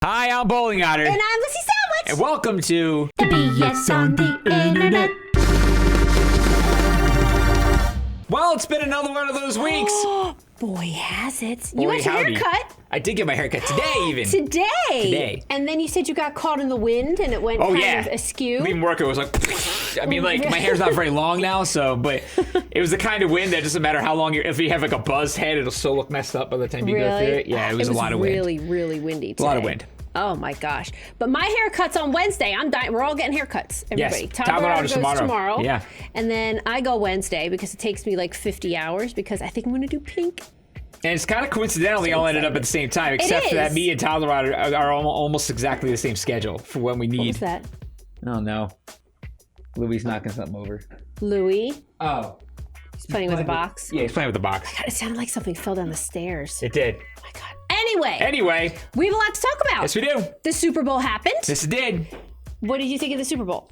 Hi, I'm Bowling Otter. And I'm Lucy Sandwich. And welcome to the BS on the Internet. Well, it's been another one of those weeks. Boy, has it. Boy, You got your howdy. haircut. I did get my haircut today, even. Today. And then you said you got caught in the wind and it went kind of askew. Leaving work, it was like, I mean, like, my hair's not very long now, so, but it was the kind of wind that doesn't matter how long if you have like a buzzed head, it'll still look messed up by the time you go through it. Yeah, it was a lot of wind. Really, really windy today. A lot of wind. Oh my gosh. But my haircut's on Wednesday. I'm dying. We're all getting haircuts. Everybody. Yes. Tyler goes tomorrow. Yeah. And then I go Wednesday because it takes me like 50 hours because I think I'm going to do pink. And it's kind of coincidentally all ended up at the same time, except for that me and Tyler are almost exactly the same schedule for when we need. What was that? Oh, no. Louis knocking something over. Louis? Oh. He's playing with a box? Yeah, he's playing with the box. God, it sounded like something fell down the stairs. It did. Oh my God. Anyway, we have a lot to talk about. Yes, we do. The Super Bowl happened. Yes, it did. What did you think of the Super Bowl?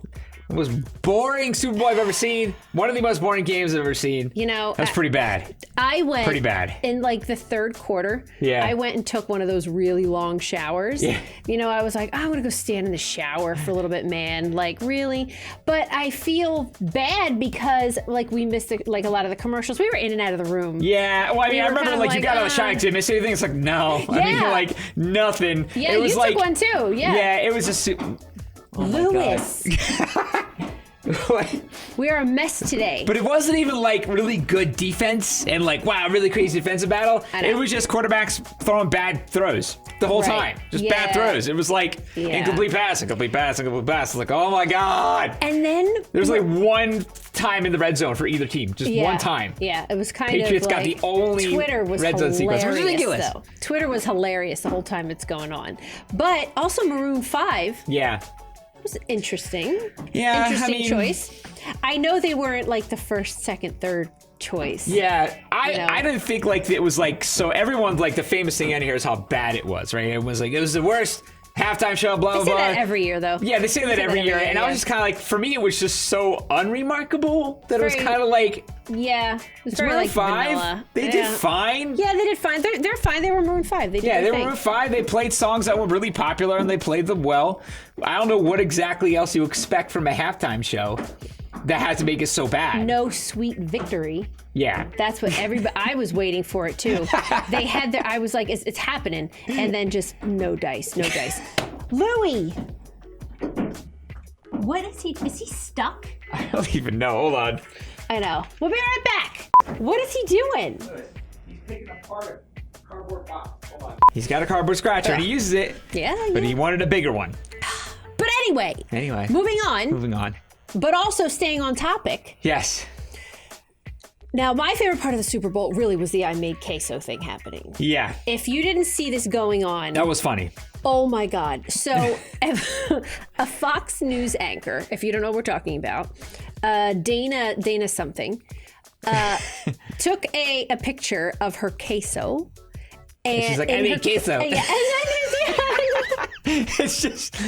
It was boring Super Bowl I've ever seen. One of the most boring games I've ever seen. You know, that's pretty bad. I went pretty bad in like the third quarter. Yeah, I went and took one of those really long showers. Yeah. You know, I was like, I want to go stand in the shower for a little bit, man. Like, really? But I feel bad because like we missed like a lot of the commercials. We were in and out of the room. Yeah. Well, I mean, I remember like you got on the shine. Did you miss anything? It's like no. Yeah. I mean, like nothing. Yeah, it was you like, took one too. Yeah. Yeah, it was just. Oh Lewis. We are a mess today. But it wasn't even like really good defense and like, wow, really crazy defensive battle. It was just quarterbacks throwing bad throws the whole time. Just bad throws. It was like incomplete pass, incomplete pass, incomplete pass. Like, oh my God. And then there's like one time in the red zone for either team. Just one time. Yeah, it was kind Patriots of like, got the only Twitter was red zone sequence. It was ridiculous. Though. Twitter was hilarious the whole time it's going on. But also Maroon 5. Yeah. Was interesting. Yeah, interesting choice. I know they weren't like the first, second, third choice. Yeah, I didn't think like it was like so. Everyone's like the famous thing out here is how bad it was, right? It was like it was the worst halftime show. Blah blah blah. They say that every year, though. Yeah, they say that every year, and I was just kind of like, for me, it was just so unremarkable that it was kind of like. Yeah, it was very Maroon like 5. vanilla. They did fine. Yeah, they did fine. They're fine. They were Maroon 5. They were Maroon 5. They played songs that were really popular and they played them well. I don't know what exactly else you expect from a halftime show that had to make it so bad. No Sweet Victory. Yeah. That's what everybody, I was waiting for it too. They had their, I was like, it's happening. And then just no dice. Louis. What is he stuck? I don't even know. Hold on. I know. We'll be right back. What is he doing? He's taking apart a cardboard box. Hold on. He's got a cardboard scratcher and he uses it. Yeah. But he wanted a bigger one. But anyway. Moving on. But also staying on topic. Yes. Now, my favorite part of the Super Bowl really was the I Made Queso thing happening. Yeah. If you didn't see this going on. That was funny. Oh my God. So a Fox News anchor, if you don't know what we're talking about, Dana something, took a picture of her queso. And she's like, I made queso. Yeah, it's just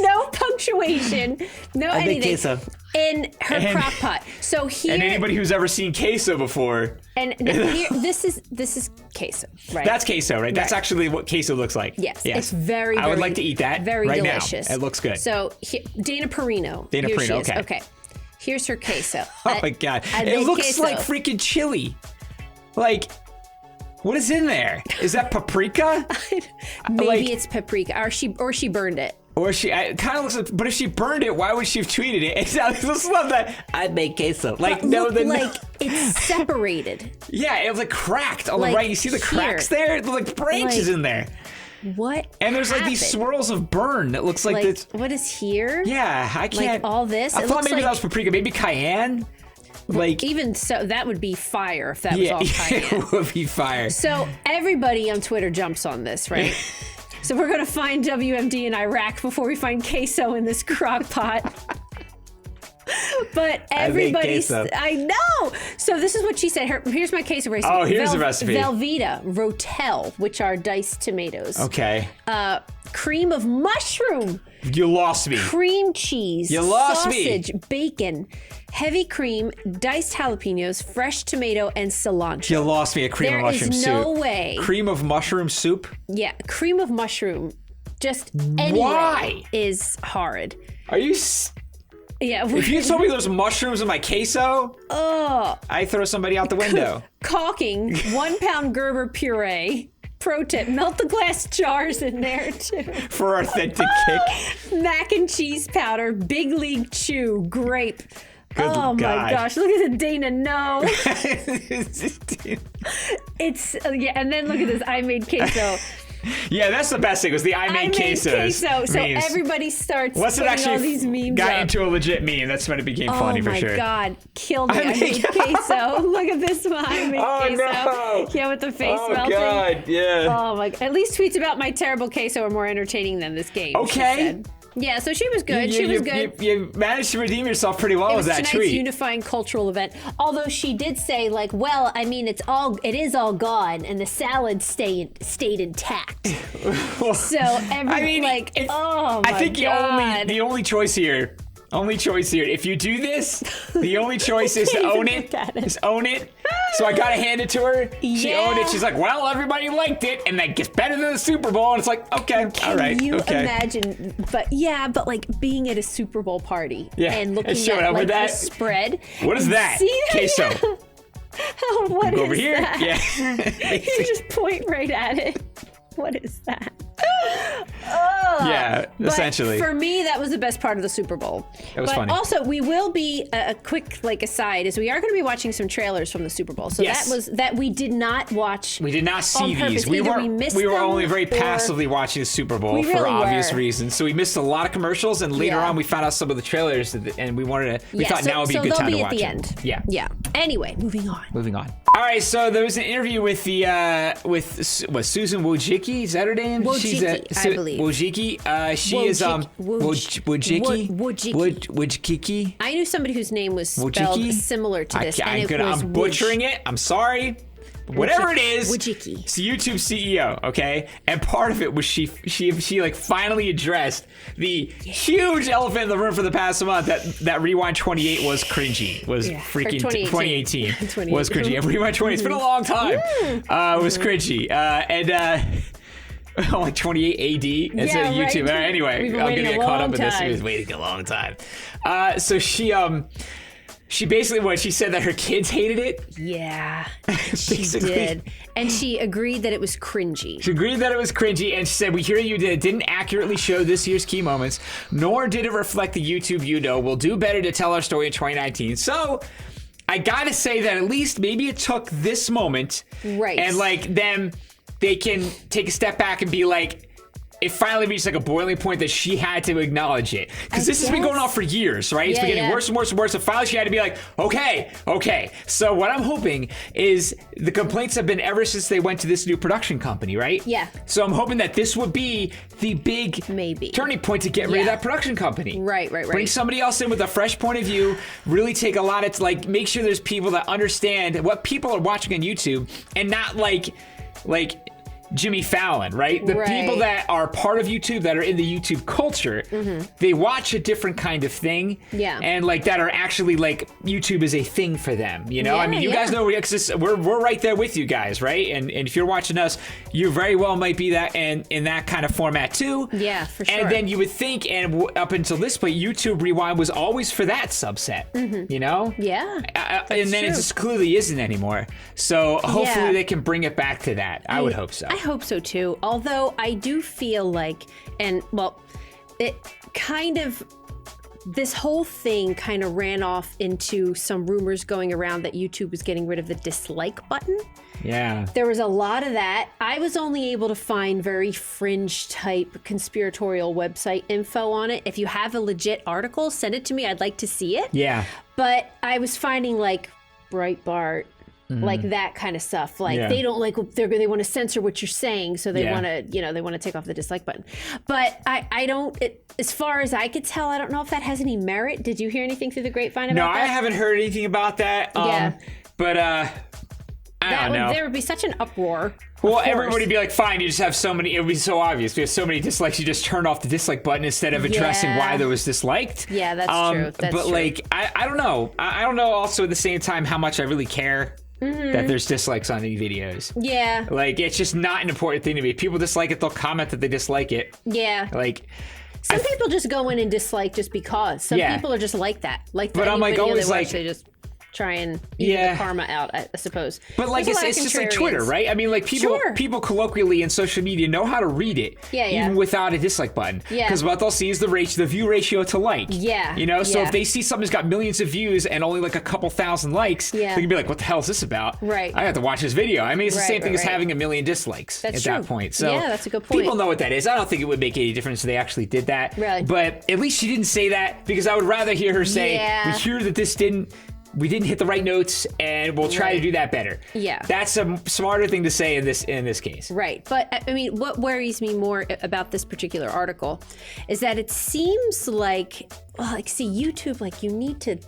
no punctuation, no I anything. made queso. In her crock pot. So here, and anybody who's ever seen queso before, and here, this is queso, right? That's queso, right? That's actually what queso looks like. Yes. It's very. I would like to eat that. Very right delicious. Now. It looks good. So Dana Perino. Dana Here Perino. she is. Okay. Okay. Here's her queso. Oh my God! It looks queso. like freaking chili. Like, what is in there? Is that paprika? Maybe it's paprika, or she burned it. Or it kind of looks like, but if she burned it, why would she have tweeted it? I just love that. I made queso. Like, it's separated. Yeah, it was like cracked on the right. You see the cracks there? There's like branches in there. What? And there's like these swirls of burn that looks like this. What is here? Yeah, I can't. Like all this? I thought maybe that was paprika, maybe cayenne. Like, even so, that would be fire if that was all cayenne. It would be fire. So everybody on Twitter jumps on this, right? So we're going to find WMD in Iraq before we find queso in this crock pot. But everybody's, I know. So this is what she said. Here's my queso recipe. Oh, here's the recipe. Velveeta, Rotel, which are diced tomatoes. Okay. Cream of mushroom. You lost me. Cream cheese. You lost sausage, me. bacon, heavy cream, diced jalapenos, fresh tomato, and cilantro. You lost me. A cream of mushroom soup. There is no way. Cream of mushroom soup? Yeah, cream of mushroom just anyway Why? is horrid. Are you? Yeah. If you told me there's mushrooms in my queso, I throw somebody out the window. Caulking 1 pound Gerber puree. Pro tip: melt the glass jars in there too. For authentic kick. Mac and cheese powder, Big League Chew, grape. Good my gosh! Look at the Dana. No. It's and then look at this. I made queso. Yeah, that's the best thing was the I made queso. So everybody starts Once it actually all these memes got up. into a legit meme, that's when it became funny for sure. Oh my God, killed me. I made queso. Look at this one. I made queso. No. Yeah, with the face melting. Oh God, yeah. Oh my! At least tweets about my terrible queso are more entertaining than this game. Okay. She said. Yeah, so she was good. She was good. You managed to redeem yourself pretty well with that It was tweet. tonight's unifying cultural event. Although she did say, like, well, I mean, it is all gone, and the salad stayed intact. So oh my I think God. the only choice here. If you do this, the only choice is to own it. Just own it. So I gotta hand it to her. She owned it. She's like, well, everybody liked it, and that gets better than the Super Bowl. And it's like, okay, all right, Can you okay. imagine? But like being at a Super Bowl party and looking showing at up with like that. the spread. What is that? See that? Queso. Oh, what Go over is here. that? Yeah. You just point right at it. What is that? Yeah, essentially. For me, that was the best part of the Super Bowl. It was funny. Also, we will be a quick aside is we are going to be watching some trailers from the Super Bowl. So that we did not watch. We did not see these. We were only very passively watching the Super Bowl for obvious reasons. So we missed a lot of commercials, and later on we found out some of the trailers, and we thought now would be a good time to watch them. At the end. Yeah. Anyway, moving on. All right, so there was an interview with Susan Wojcicki. Is that her name? Wojcicki, I believe. Wojcicki. She is Wojcicki. I knew somebody whose name was spelled Wojcicki? similar to this, I'm butchering it. I'm sorry. Whatever it is, Wojcicki. it's the YouTube CEO, okay? And part of it was she like finally addressed the huge elephant in the room for the past month that Rewind 28 was cringy. Was freaking 2018 was cringy. And Rewind 20, it's been a long time. Was cringy. Like 28 AD instead of YouTube. Right. Anyway, I'll get caught up in this. She was waiting a long time. So she basically she said that her kids hated it. Yeah, she did. And she agreed that it was cringy. She agreed that it was cringy, and she said, we hear you didn't accurately show this year's key moments, nor did it reflect the YouTube you know. We'll do better to tell our story in 2019. So I gotta say that at least maybe it took this moment. Right. And like then they can take a step back and be like, it finally reached like a boiling point that she had to acknowledge it. Because this has been going on for years, right? It's been getting worse and worse and worse. And finally she had to be like, okay. So what I'm hoping is the complaints have been ever since they went to this new production company, right? Yeah. So I'm hoping that this would be the big turning point to get rid of that production company. Right. Bring somebody else in with a fresh point of view, really take a lot of, like, make sure there's people that understand what people are watching on YouTube and not like Jimmy Fallon, right? The people that are part of YouTube, that are in the YouTube culture, they watch a different kind of thing. Yeah. And like that are actually like YouTube is a thing for them, you know? Yeah, I mean, you guys know we're right there with you guys, right? And if you're watching us, you very well might be that and in that kind of format too. Yeah, for sure. And then you would think, and up until this point, YouTube Rewind was always for that subset, you know? Yeah. And then it just clearly isn't anymore. So hopefully they can bring it back to that. I would hope so. I hope so too. Although I do feel like, it kind of, this whole thing kind of ran off into some rumors going around that YouTube was getting rid of the dislike button. Yeah. There was a lot of that. I was only able to find very fringe type conspiratorial website info on it. If you have a legit article, send it to me. I'd like to see it. Yeah. But I was finding like Breitbart, like that kind of stuff. Like they don't like, they want to censor what you're saying. So they want to, they want to take off the dislike button. But I don't, as far as I could tell, I don't know if that has any merit. Did you hear anything through the grapevine about that? No, I haven't heard anything about that. But I don't know. There would be such an uproar. Well, everybody would be like, fine, you just have so many, it would be so obvious. We have so many dislikes, you just turn off the dislike button instead of addressing why there was disliked. Yeah, that's true. But like, I don't know. I don't know also at the same time how much I really care that there's dislikes on any videos. Yeah. Like, it's just not an important thing to me. If people dislike it, they'll comment that they dislike it. Yeah. Like, some people just go in and dislike just because. Some people are just like that. Like, but I'm like always like, they just try and eat the karma out, I suppose. But like, it's just like Twitter, right? I mean, like, people colloquially in social media know how to read it, even without a dislike button. Yeah. Because what they'll see is the view ratio to like. Yeah. You know, so if they see something's got millions of views and only like a couple thousand likes, they can be like, what the hell is this about? Right. I have to watch this video. I mean, it's the same thing as having a million dislikes at that point. So yeah, that's a good point. People know what that is. I don't think it would make any difference if they actually did that. Really. But at least she didn't say that, because I would rather hear her say, we hear that we didn't hit the right notes, and we'll try to do that better. Yeah. That's a smarter thing to say in this case. Right. But I mean, what worries me more about this particular article is that it seems like, YouTube, like, you need to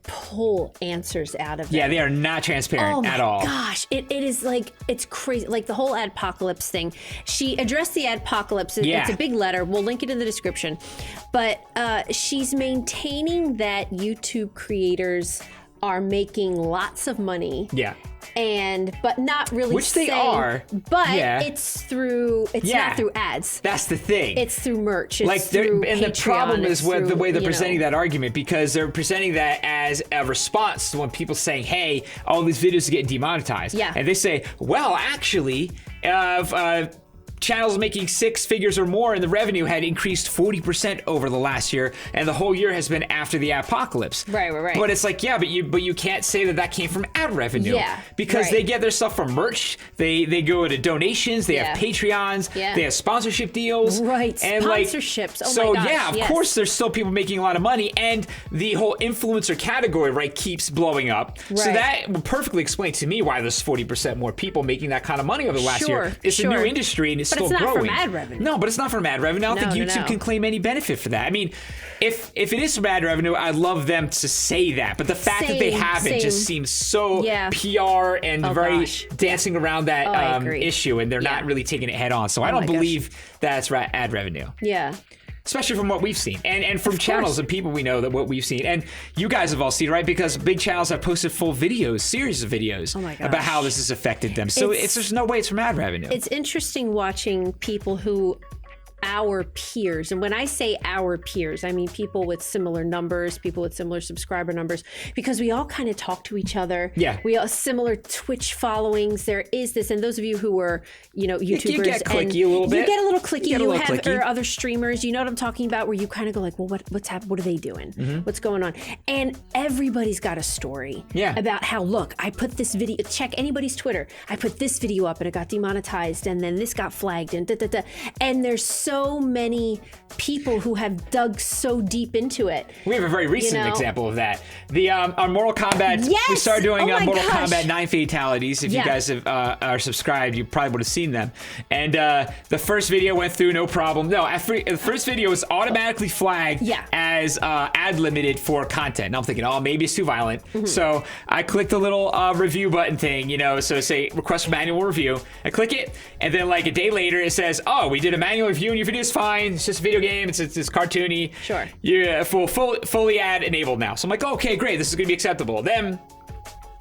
pull answers out of it. Yeah, they are not transparent at all. Oh my gosh, it is like, it's crazy. Like the whole adpocalypse thing. She addressed the adpocalypse. It's a big letter. We'll link it in the description. But she's maintaining that YouTube creators are making lots of money. Yeah. But not really Which they are. But it's not through ads. That's the thing. It's through merch. It's like through and Patreon, the problem is with the way they're presenting that argument, because they're presenting that as a response to when people saying, hey, all these videos are getting demonetized. Yeah. And they say, well, actually, channels making 6 figures or more in the revenue had increased 40% over the last year, and the whole year has been after the apocalypse. Right. But it's like, but you can't say that came from ad revenue. Yeah. Because they get their stuff from merch. They go into donations. They have Patreons. Yeah. They have sponsorship deals. Right. And sponsorships. My gosh. Of course, there's still people making a lot of money, and the whole influencer category keeps blowing up. Right. So that will perfectly explain to me why there's 40% more people making that kind of money over the last year. It's a new industry, and it's still growing. From ad revenue. No, but it's not from ad revenue. I don't think YouTube can claim any benefit for that. I mean, if it is from ad revenue, I'd love them to say that. But the fact that they haven't just seems so PR and very dancing around that issue, and they're not really taking it head on. So I don't believe that's ad revenue. Yeah. Especially from what we've seen, and from channels and people we know that what we've seen, and you guys have all seen, right? Because big channels have posted full videos, series of videos about how this has affected them. So there's no way it's from ad revenue. It's interesting watching people who our peers, and when I say our peers, I mean people with similar numbers, people with similar subscriber numbers, because we all kind of talk to each other. Yeah. We all similar Twitch followings. There is this, and those of you who are, YouTubers, you get clicky a little bit. You get a little clicky. You have or other streamers. You know what I'm talking about, where you kind of go like, well, what's happening? What are they doing? Mm-hmm. What's going on? And everybody's got a story about how, look, I put this video, check anybody's Twitter. I put this video up and it got demonetized, and then this got flagged, and and there's so many people who have dug so deep into it. We have a very recent example of that. On Mortal Kombat, we started doing Mortal Kombat 9 fatalities. If you guys are subscribed, you probably would have seen them. And the first video went through no problem. No, the first video was automatically flagged as ad limited for content. And I'm thinking, maybe it's too violent. Mm-hmm. So I clicked the little review button thing, so say request for manual review. I click it, and then like a day later it says, we did a manual review and your video is fine. It's just a video game. It's cartoony. Sure. Yeah, fully ad enabled now. So I'm like, okay, great. This is going to be acceptable. Then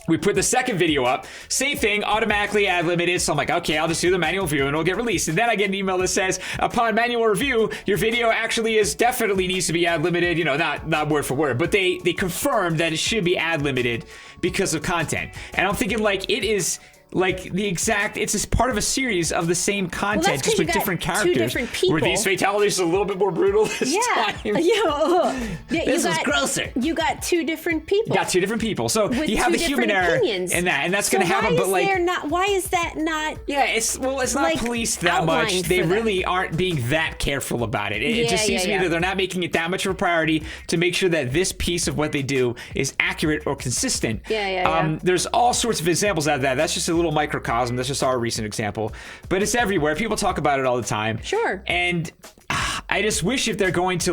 we put the second video up. Same thing, automatically ad limited. So I'm like, okay, I'll just do the manual review and it'll get released. And then I get an email that says, upon manual review, your video actually definitely needs to be ad limited. Not word for word, but they confirmed that it should be ad limited because of content. And I'm thinking it is like it's just part of a series of the same content, just with different characters. 2 different people. Were these fatalities a little bit more brutal this time? This was grosser. You got 2 different people. You got 2 different people. So you have the human error in that, and that's going to happen. But why is that not? Yeah, it's not policed that much. They really aren't being that careful about it. It just seems to me that they're not making it that much of a priority to make sure that this piece of what they do is accurate or consistent. There's all sorts of examples out of that. That's just a little microcosm. That's just our recent example, but it's everywhere. People talk about it all the time. Sure. And I just wish if they're going to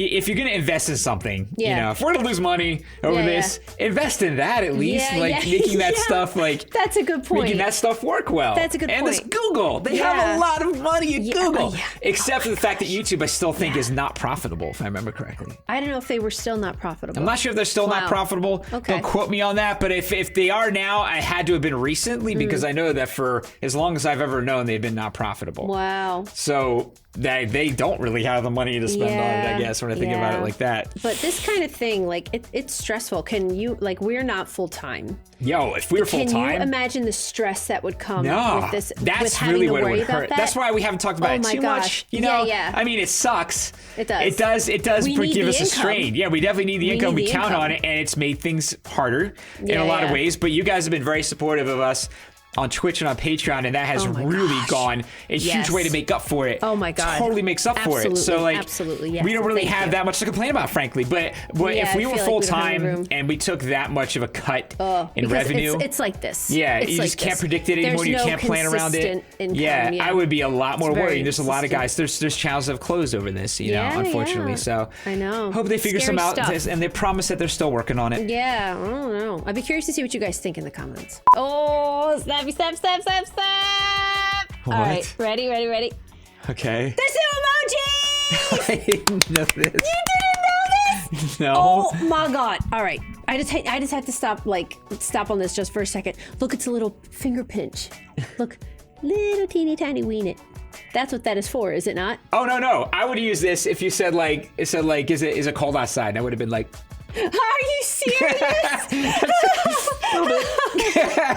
if you're going to invest in something, if we're going to lose money over this, invest in that at least. Making that stuff that's a good point. Making that stuff work well. That's a good point. And this Google, they have a lot of money at Google. Except for the fact that YouTube, I still think is not profitable, if I remember correctly. I don't know if they were still not profitable. I'm not sure if they're still not profitable. Okay. Don't quote me on that. But if they are now, I had to have been recently because I know that for as long as I've ever known, they've been not profitable. Wow. So they don't really have the money to spend on it, I guess, when I think about it like that. But this kind of thing, it's stressful. Can you, we're not full time. Yo, if we were full time. Can you imagine the stress that would come with this? That's with having really to what it worry would about hurt. that? That's why we haven't talked about it too much. I mean, it sucks. It does. It does give us a strain. Yeah, we definitely need the income. We count on it, and it's made things harder in a lot of ways. But you guys have been very supportive of us on Twitch and on Patreon, and that has really gone a huge way to make up for it. Oh my god, totally makes up for it. So absolutely, yes. We don't really have that much to complain about, frankly. But if we were full time and we took that much of a cut in revenue, it's like this. Yeah, you just can't predict it anymore. You can't plan around it. Income, I would be a lot more worried. There's a lot of guys. There's channels that have closed over this, unfortunately. So I know. Hope they figure some out, and they promise that they're still working on it. Yeah, I don't know. I'd be curious to see what you guys think in the comments. Oh, snappy, snap. What? All right, ready. Okay. There's no emoji! I didn't know this. You didn't know this? No. Oh my god. All right. I just had to stop on this just for a second. Look, it's a little finger pinch. Look, little teeny tiny weenet. That's what that is for, is it not? Oh no. I would use this if you said is it cold outside? And I would have been like, are you serious?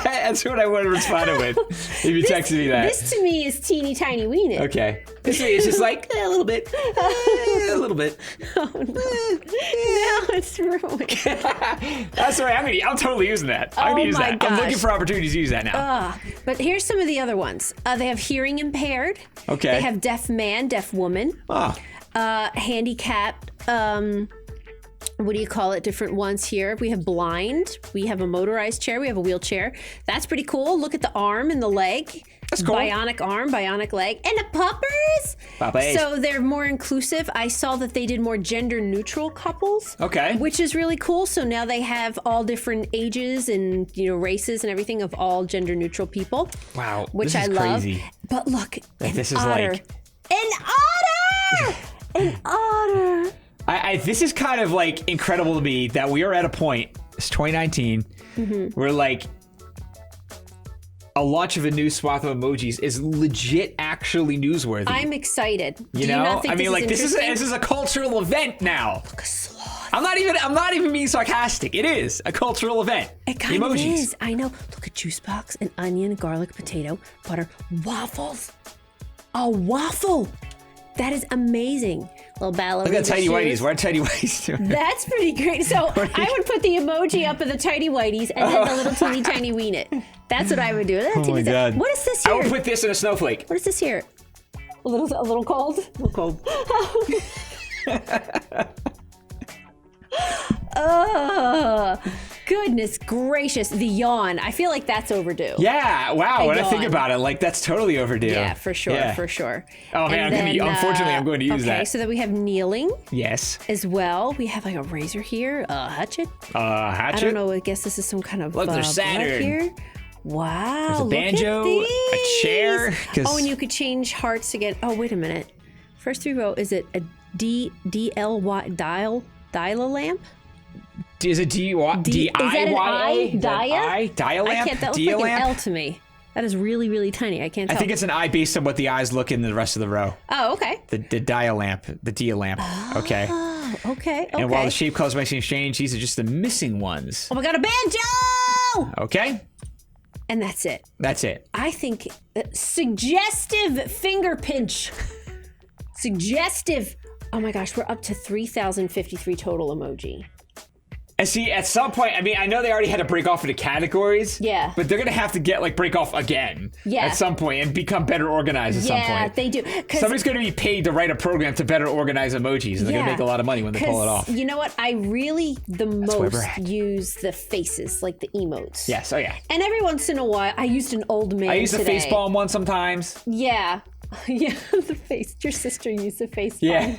That's what I would have responded with if you texted me that. This to me is teeny tiny weenet. Okay. This to me is just like a little bit. A little bit. Oh no. Now it's ruined. That's all right. I'm totally using that. I'm gonna use that. Gosh. I'm looking for opportunities to use that now. But here's some of the other ones. They have hearing impaired. Okay. They have deaf man, deaf woman. Handicapped. What do you call it? Different ones here. We have blind. We have a motorized chair. We have a wheelchair. That's pretty cool. Look at the arm and the leg. That's cool. Bionic arm, bionic leg. And the puppers. Puppies. So they're more inclusive. I saw that they did more gender neutral couples. Okay. Which is really cool. So now they have all different ages and races and everything of all gender neutral people. Wow. Which this is I love. Crazy. But look, this is otter. An otter! An otter! This is kind of incredible to me that we are at a point, it's 2019, where a launch of a new swath of emojis is legit actually newsworthy. I'm excited. You know? Not think this is a cultural event now. Look, a sloth. I'm not even being sarcastic. It is a cultural event. It kind emojis. of is. I know. Look at juice box, an onion, garlic, potato, butter, waffles. A waffle. That is amazing. Little ballerina. Look at tidy whities. What are tidy whities doing? That's pretty great. So I would put the emoji up of the tidy whities and then the little teeny tiny weenet. That's what I would do. Oh my god. What is this here? I would put this in a snowflake. What is this here? A little cold. A little cold. Oh, goodness gracious. The yawn. I feel like that's overdue. Yeah, wow. When I think about it, that's totally overdue. Yeah, for sure, for sure. Oh man, unfortunately, I'm going to use that. Okay, so then we have kneeling. Yes. As well. We have a razor here, a hatchet. Hatchet? I don't know, I guess this is some kind of look, there's Saturn. Here. Wow. There's a banjo, a chair. Oh, and you could change hearts again. Oh, wait a minute. First three row, is it a D-L-Y dial lamp? Is it D-I-Y-A? Is that an I? Dia? Dia lamp? I can't, that looks like an L to me. That is really, really tiny. I can't tell. I think it's an I based on what the eyes look in the rest of the row. Oh, okay. The dia lamp, the dia lamp. Okay. Oh, okay. And while the shape colors might change, these are just the missing ones. Oh my god, a banjo! Okay. And that's it. That's it. I think suggestive finger pinch. Suggestive. Oh my gosh, we're up to 3,053 total emoji. And see, at some point, I know they already had to break off into categories. Yeah. But they're going to have to get, break off again. Yeah. At some point and become better organized at some point. Yeah, they do. Somebody's going to be paid to write a program to better organize emojis. And they're going to make a lot of money when they pull it off. You know what? I really, most use the faces, like the emotes. Yes, oh yeah. And every once in a while, I used an old man I use today. the face palm one sometimes. Yeah. Yeah, the face. Your sister used the face Yeah.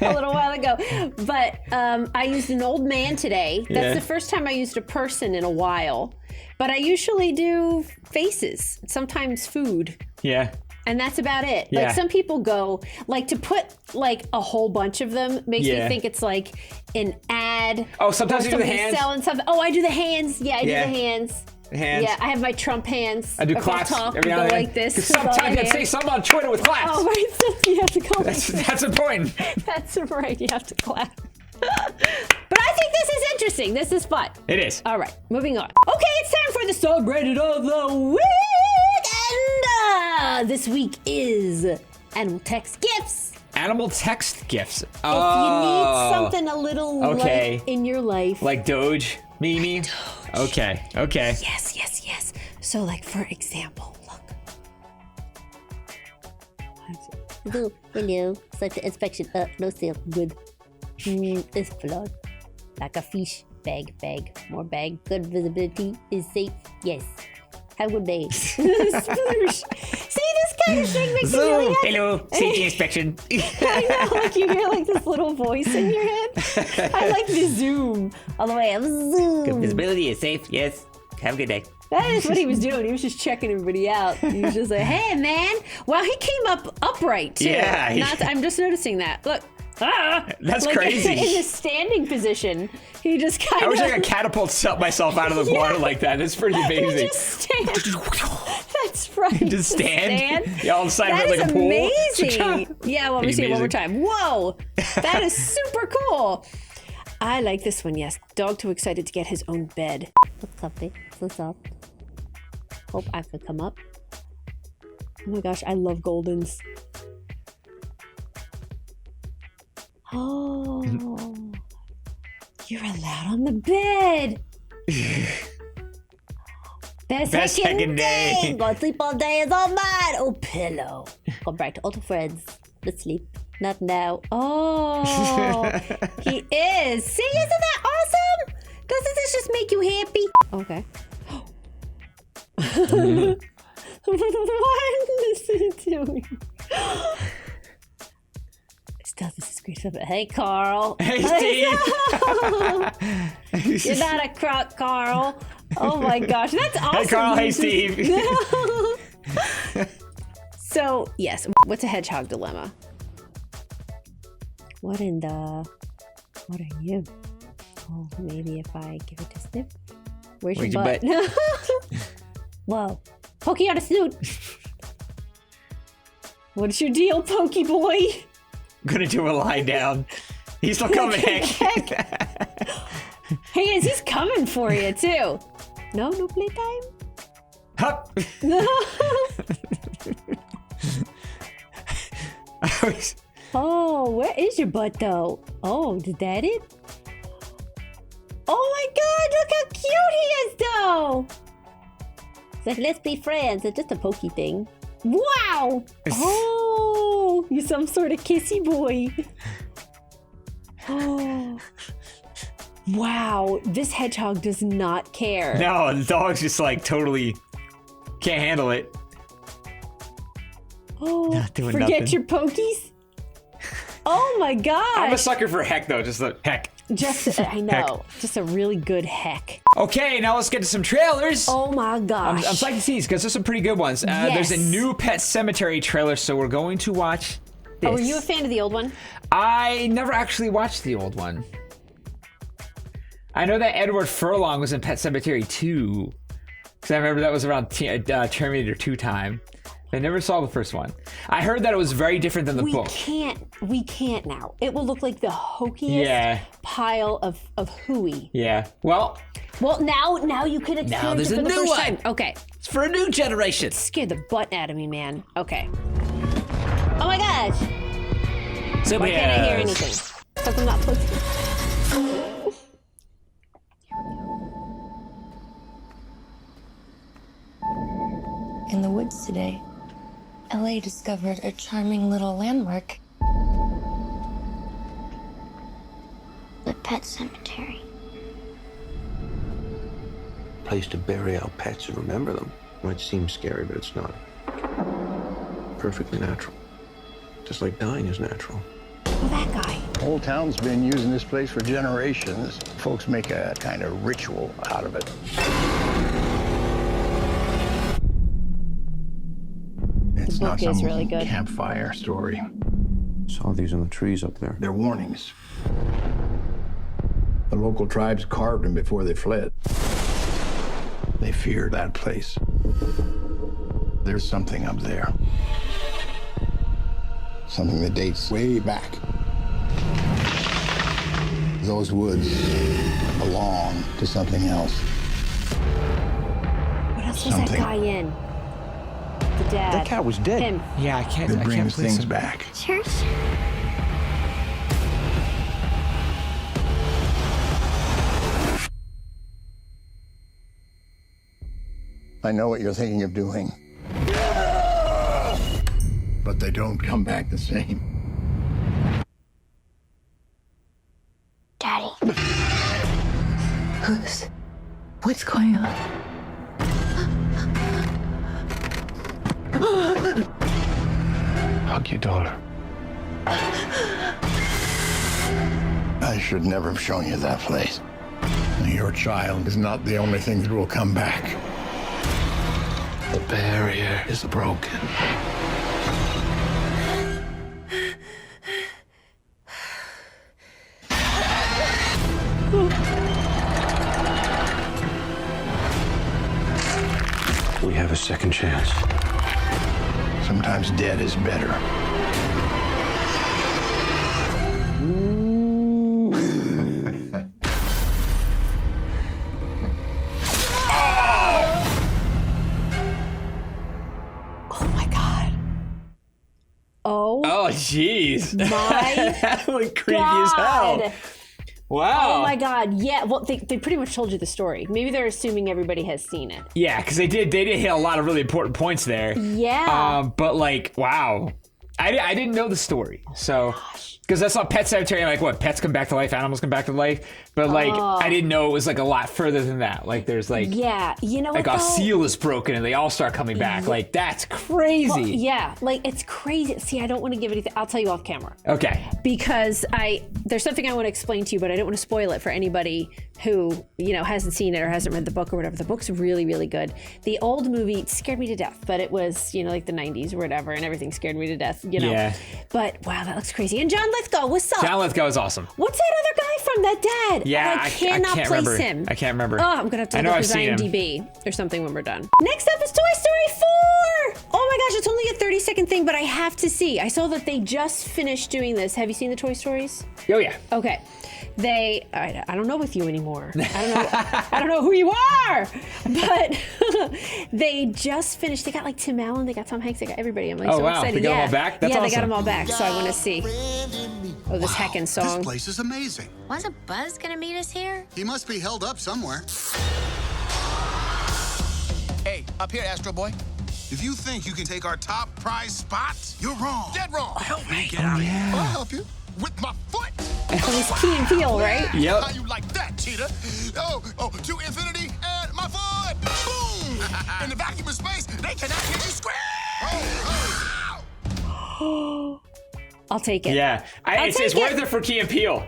a little while ago. But I used an old man today. That's the first time I used a person in a while. But I usually do faces, sometimes food. Yeah. And that's about it. Yeah. Like some people go, like to put like a whole bunch of them makes me think it's like an ad. Oh, sometimes you do the hands? Selling something. Oh, I do the hands. Yeah, I do the hands. Hands. Yeah, I have my Trump hands. I do If claps talk, every now and go then. like this. Because sometimes you say something on Twitter with claps. Oh, right. So you have to go That's important. That's right. You have to clap. But I think this is interesting. This is fun. It is. All right, moving on. Okay, it's time for the subreddit of the week. And this week is animal text gifts. Animal text gifts. If you need something a little light in your life. Like Doge, Mimi. Doge. Okay. Yes. So, like, for example, look. Hello. Select the inspection. No sale. Good. It's flawed. Like a fish. Bag. More bag. Good visibility. Is safe. Yes. Have a good day. Sploosh. See, this kind of thing makes me really happy. Hello. Safety inspection. I know, like you hear like this little voice in your head. I like the zoom all the way up. Zoom. Good visibility is safe. Yes. Have a good day. That is what he was doing. He was just checking everybody out. He was just like, "Hey, man!" Wow, he came up upright too. Yeah. I'm just noticing that. Look. That's like, crazy. In the standing position, he just kind of. I wish I could catapult myself out of the water like that. That's pretty amazing. Just stand. That's right. Just stand. Stand. Yeah, all of a sudden, That like is a pool. amazing. Yeah, well, let me see it one more time. Whoa, that is super cool. I like this one. Yes, dog too excited to get his own bed. What's comfy? So soft. Hope I could come up. Oh my gosh, I love Goldens. Oh, you're allowed on the bed. Best second day. Go sleep all day is all mine. Oh, pillow. Go back to old friends. Let's sleep. Not now. Oh, he is. See, isn't that awesome? Doesn't this just make you happy? Okay. What is he doing? Still, this is great. Hey, Carl. Hey, Steve. You're not a crock, Carl. Oh my gosh, that's awesome. Hey, Carl. Hey, Steve. So, yes, what's a hedgehog dilemma? What are you? Oh, maybe if I give it a sniff. Where's your butt? Whoa. Pokey on a snoot. What's your deal, Pokey boy? I'm gonna do a lie down. He's still coming, Hank. He is. He's coming for you, too. No playtime? Hup. Oh, where is your butt, though? Oh, is that it? Oh, my God. Look how cute he is, though. It's like, let's be friends. It's just a pokey thing. Wow. Oh, you're some sort of kissy boy. Oh. Wow, this hedgehog does not care. No, the dog's just like totally can't handle it. Oh, Not doing forget nothing. your pokies. Oh my gosh. I'm a sucker for heck, though. Just the heck. Just, I know, just a really good heck. Okay, now let's get to some trailers. Oh my gosh. I'm psyched to see these because there's some pretty good ones. There's a new Pet Sematary trailer, so we're going to watch this. Oh, were you a fan of the old one? I never actually watched the old one. I know that Edward Furlong was in Pet Sematary 2. Because I remember that was around Terminator 2 time. I never saw the first one. I heard that it was very different than the book. We can't now. It will look like the hokiest pile of hooey. Yeah. Well, now you can experience there's it for a the new first one. time. Okay. it's for a new generation. Scared the butt out of me, man. Okay. Oh my gosh. So Why can't I hear anything? Because I'm not posting. In the woods today, LA discovered a charming little landmark. The pet cemetery. Place to bury our pets and remember them. Might seem scary, but it's not. perfectly natural. Just like dying is natural. Oh, that guy. Old town's been using this place for generations. Folks make a kind of ritual out of it. It's not book is some really good. campfire story. Saw these in the trees up there. They're warnings. The local tribes carved them before they fled. They feared that place. There's something up there. Something that dates way back. Those woods belong to something else. What else was that Something. guy in? The dad. That cat was dead. Him. Yeah, I That can't brings place things him. back. Church? I know what you're thinking of doing. But they don't come back the same. Daddy. What's going on? Hug your daughter. I should never have shown you that place. Your child is not the only thing that will come back. The barrier is broken. We have a second chance. Sometimes dead is better. Oh my god. Oh. Oh, jeez. My That looked creepy as hell. God. Wow. Oh my god. Yeah. Well, they pretty much told you the story. Maybe they're assuming everybody has seen it. Yeah, because they did hit a lot of really important points there. Yeah. But like, wow. I didn't know the story. So, because I saw Pet Sematary, like, what, pets come back to life, animals come back to life. But like, I didn't know it was like a lot further than that. Like, there's like, Yeah. You know what? like a though? seal is broken and they all start coming back. Like, that's crazy. Well, yeah. Like, it's crazy. See, I don't want to give anything. I'll tell you off camera. Okay. Because there's something I want to explain to you, but I don't want to spoil it for anybody who, hasn't seen it or hasn't read the book or whatever. The book's really, really good. The old movie scared me to death, but it was, like the 90s or whatever, and everything scared me to death, Yeah. But wow, that looks crazy. And John Lithgow, what's up? John Lithgow is awesome. What's that other guy from that dad? Yeah, I I cannot can't place remember. him. I can't remember. Oh, I'm gonna have to I look know up I've his seen him. IMDb or something when we're done. Next up is Toy Story 4. Oh my gosh, it's only a 30-second thing, but I have to see. I saw that they just finished doing this. Have you seen the Toy Stories? Oh, yeah. Okay. I don't know with you anymore. I don't know who you are, but they just finished. They got like Tim Allen, they got Tom Hanks, they got everybody. I'm like, Oh, so wow. excited. They got them all back? That's yeah, they got awesome. them all back. So I want to see. Oh, this heckin' song. This place is amazing. Wasn't Buzz gonna meet us here? He must be held up somewhere. Hey, up here, Astro Boy. If you think you can take our top prize spot, you're wrong. Dead wrong. Help me get out of here. I'll help you. With my foot. So it's Key and Peele, right? Yep. How you like that, cheetah? Oh, to infinity and my foot. Boom! In the vacuum of space, they cannot hear you scream. Oh, I'll take it. Yeah. It's take worth it. it for Key and Peele.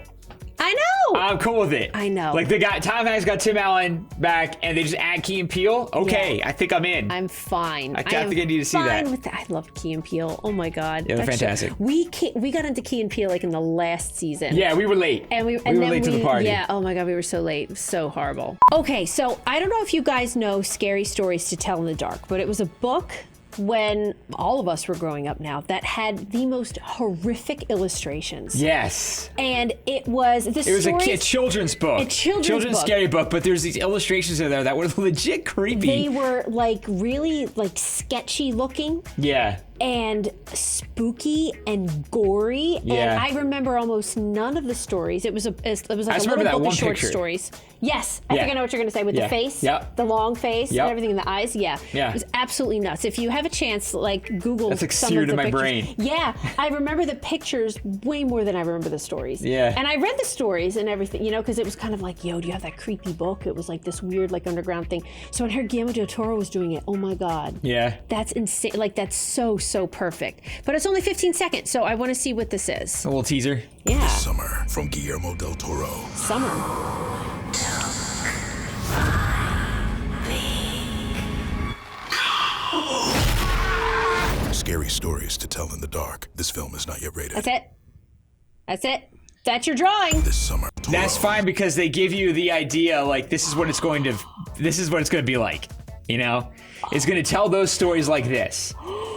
I know. I'm cool with it. I know. Like, Tom Hanks got Tim Allen back, and they just add Key and Peele. Okay, Yeah. I think I'm in. I'm fine. I have to get you to see that. With that. I love Key and Peele. Oh my god. Yeah, they're That show- fantastic. We got into Key and Peele like in the last season. Yeah, we were late. And we were then late to the party. Yeah, oh my god, we were so late. It was so horrible. Okay, so I don't know if you guys know Scary Stories to Tell in the Dark, but it was a book when all of us were growing up now that had the most horrific illustrations. Yes. And it was It was a children's book. A children's book. scary book, but there's these illustrations in there that were legit creepy. They were like really like sketchy looking. Yeah. And spooky and gory. Yeah. And I remember almost none of the stories. It was like just a remember little that book one of short picture. stories. Yes, I Yeah. think I know what you're gonna say with Yeah. the face, Yep. the long face, Yep. and everything in the eyes. Yeah, Yeah. it was absolutely nuts. If you have a chance, like Google That's like some seared of the in my pictures. brain. Yeah, I remember the pictures way more than I remember the stories. Yeah. and I read the stories and everything, because it was kind of like, yo, do you have that creepy book? It was like this weird, like underground thing. So when I heard Guillermo del Toro was doing it, oh my god. Yeah. That's insane. Like, that's so so perfect. But it's only 15 seconds, so I want to see what this is. A little teaser. Yeah. Summer from Guillermo del Toro. Summer. Scary stories to tell in the dark. This film is not yet rated. That's it. That's it. That's your drawing. This summer. Toro. That's fine because they give you the idea, like, this is what it's going to be like, you know? It's going to tell those stories like this.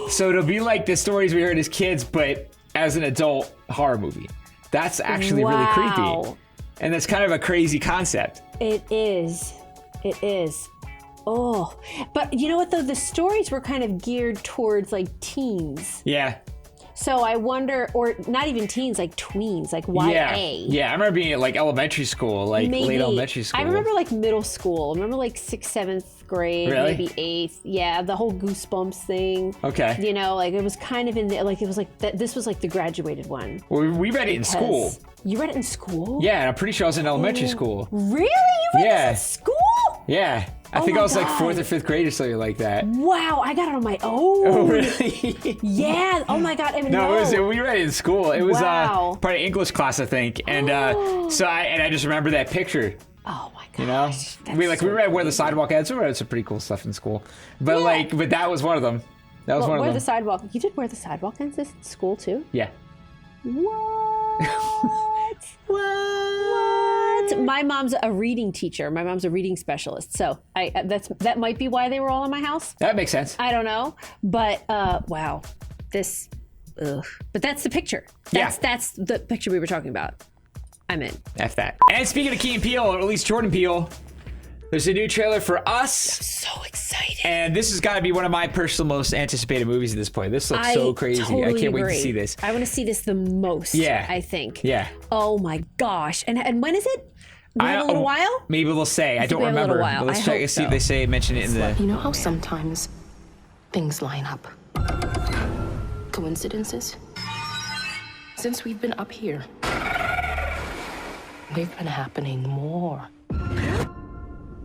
So it'll be like the stories we heard as kids, but as an adult horror movie. That's actually really creepy. And that's kind of a crazy concept. It is. It is. Oh, but you know what though? The stories were kind of geared towards like teens. Yeah. So I wonder, or not even teens, like tweens, like YA. Yeah, I remember being at like elementary school, like late elementary school. I remember like middle school. I remember like 6th, 7th grade, Really? maybe 8th. Yeah, the whole Goosebumps thing. Okay. You know, like it was kind of in the, like it was like, this was like the graduated one. Well, we read it in school. You read it in school? Yeah, and I'm pretty sure I was in elementary school. Really? You read this in school? Yeah. I think I was like 4th or 5th grade or something like that. Wow, I got it on my own. Oh, really? Yeah. Oh my God. I mean, we read it in school. It was Wow. part of English class, I think. And so I just remember that picture. Oh my gosh. You know, we read Where the Sidewalk Ends. We read some pretty cool stuff in school. But but that was one of them. That was one of Where them. the Sidewalk. You did Where the Sidewalk Ends in school too? Yeah. What? What? My mom's a reading teacher. My mom's a reading specialist. So that might be why they were all in my house. That makes sense. I don't know, but wow, this. Ugh. But that's the picture. That's the picture we were talking about. I'm in. F that. And speaking of Key and Peele, or at least Jordan Peele, there's a new trailer for Us. I'm so excited. And this has got to be one of my personal most anticipated movies at this point. This looks so crazy. Totally I can't wait to agree. see this. I want to see this the most. Yeah. I think. Yeah. Oh my gosh. And when is it? We have a little while? Maybe they'll say. I don't we have a remember. little while. But let's I check. hope See if so. they say mention it in the. You know how sometimes things line up? Coincidences? Since we've been up here, they've been happening more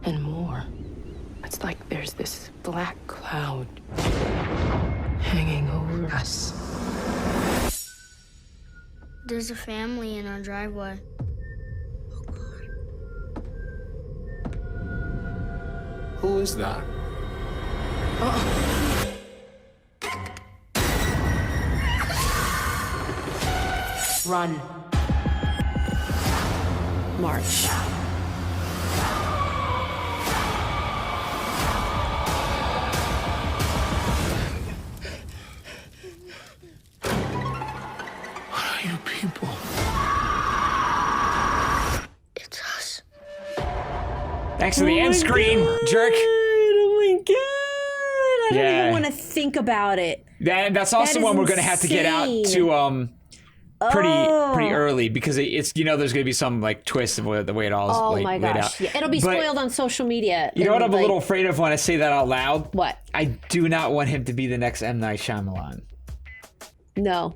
and more. It's like there's this black cloud hanging over us. There's a family in our driveway. Who is that? Run. March. What are you people? It's us. Thanks to the end screen, jerk. Oh my God. I don't even want to think about it. That's also That one is we're gonna have to get out to pretty early because it's there's gonna be some like twist of the way it all is Oh my laid gosh. out. Yeah, it'll be But spoiled on social media. You know what and, I'm a little afraid of when I say that out loud? What? I do not want him to be the next M. Night Shyamalan. No,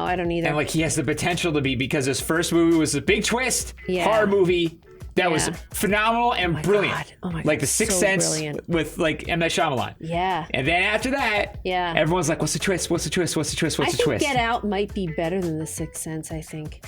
I don't either. And like he has the potential to be because his first movie was a big twist, horror movie that was phenomenal and brilliant. God. Oh my God. Like The Sixth So Sense brilliant. with like M. Night Shyamalan. Yeah. And then after that, everyone's like, what's the twist? What's the twist? What's the twist? What's I the think twist? Get Out might be better than The Sixth Sense, I think.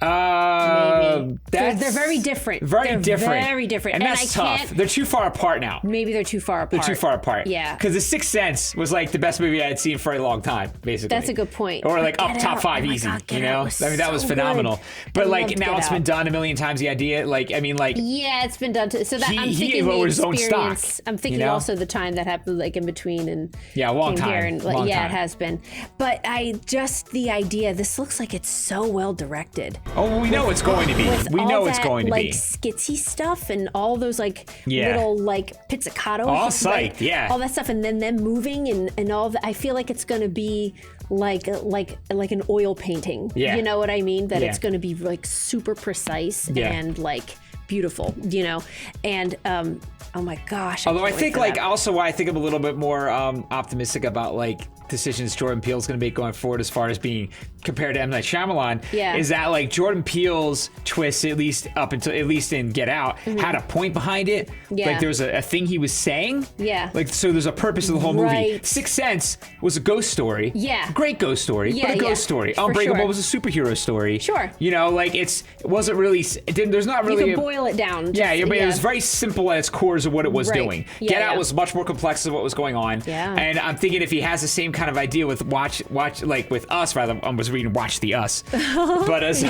Maybe. They're very different. Very different. Very different. And that's tough. They're too far apart now. Maybe they're too far apart. They're too far apart. Yeah. Because The Sixth Sense was like the best movie I had seen for a long time, basically. That's a good point. Or like up Get top Out. 5 Oh my easy, God, Get you know? Out was I mean, that was so phenomenal. good. But I like loved now Get it's been Out. done a million times. The idea, like, I mean, like. Yeah, it's been done to. So that I'm He thinking lowered the his own stock, experience. I'm thinking you know? also the time that happened, like in between, and Yeah, a long came time. here and, Long yeah, time. it has been. But the idea. This looks like it's so well directed. Oh, well, we know it's going to be. We All know it's that, going to like, be. skitsy stuff and all those like Yeah. little like pizzicato. All like, psyched, yeah. All that stuff, and then them moving and all that. I feel like it's going to be like an oil painting. Yeah. You know what I mean? That Yeah. it's going to be like super precise Yeah. and like beautiful. You know, and oh my gosh. Although I can't wait think for like that. also why I think I'm a little bit more optimistic about like decisions Jordan Peele's going to make going forward as far as being compared to M. Night Shyamalan is that like Jordan Peele's twist, at least in Get Out, had a point behind it. Like there was a thing he was saying. Like so there's a purpose of the whole movie. Sixth Sense was a ghost story. Great ghost story, but a ghost story. Unbreakable was a superhero story. You know, like it wasn't really. There's not really. You can boil it down. But it was very simple at its cores of what it was doing. Get Out was much more complex of what was going on. And I'm thinking if he has the same kind of idea with watch like with Us, rather I was reading Watch the Us, but as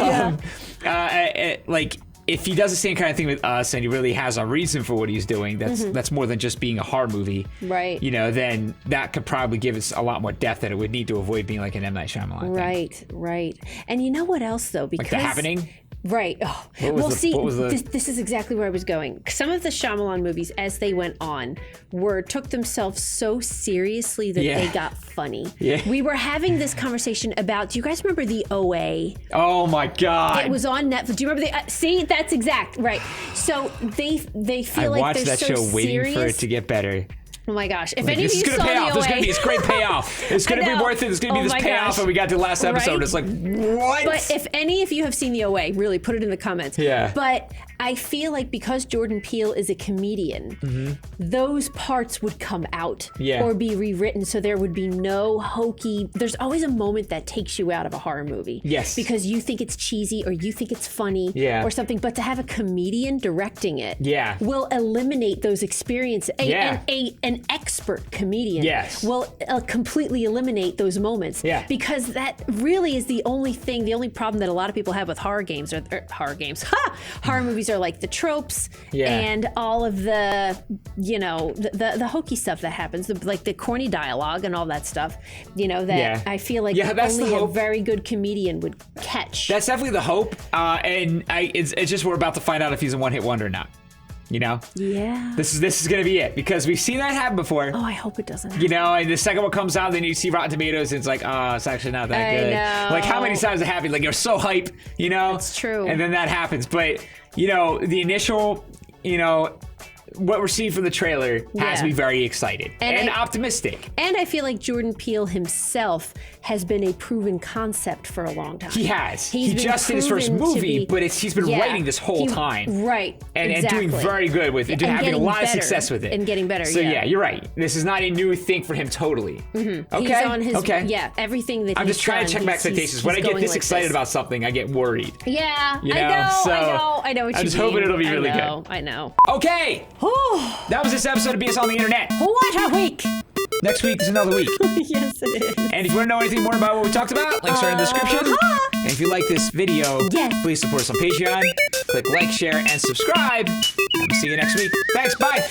like if he does the same kind of thing with Us and he really has a reason for what he's doing, that's more than just being a horror movie. You know, then that could probably give us a lot more depth that it would need to avoid being like an M. Night Shyamalan thing. Right. And you know what else though? Because like The Happening. Right. Oh. Well, this is exactly where I was going. Some of the Shyamalan movies, as they went on, took themselves so seriously that they got funny. We were having this conversation about. Do you guys remember the OA? Oh my God! It was on Netflix. Do you remember the? See, that's exact right. So they feel like they're so serious. I watched that show waiting for it to get better. Oh my gosh! If any of you saw the OA, there's going to be this great payoff. It's going to be worth it. There's going to be this payoff, and we got to the last episode. It's like what? But if any of you have seen the OA, really put it in the comments. But I feel like because Jordan Peele is a comedian, those parts would come out or be rewritten, so there would be no hokey. There's always a moment that takes you out of a horror movie. Because you think it's cheesy or you think it's funny or something. But to have a comedian directing it will eliminate those experiences. An expert comedian will completely eliminate those moments because that really is the only problem that a lot of people have with horror games horror movies are like the tropes and all of the the hokey stuff that happens, like the corny dialogue and all that stuff, that I feel like only a very good comedian would catch. That's definitely the hope, and it's just we're about to find out if he's a one-hit wonder or not. You know? This is gonna be it because we've seen that happen before. Oh, I hope it doesn't happen. You know, and the second one comes out, then you see Rotten Tomatoes, and it's like, oh, it's actually not that good. I know. Like, how many times it happened? Like, you're so hype, you know? It's true. And then that happens. But, the initial, what we're seeing from the trailer has me very excited and optimistic. And I feel like Jordan Peele himself has been a proven concept for a long time. He has. He just did his first movie, but he's been writing this whole time. Right. And doing very good with it, having a lot of success with it. And getting better, So yeah, you're right. This is not a new thing for him totally. Okay. He's on his, everything that I'm just trying to check my expectations. When I get this excited about something, I get worried. Yeah, I know what you mean. I'm just hoping it'll be really good. I know. Okay. That was this episode of BS on the Internet. What a week! Next week is another week. Yes, it is. And if you want to know anything more about what we talked about, links are in the description. And if you like this video, please support us on Patreon. Click like, share, and subscribe. And we'll see you next week. Thanks. Bye.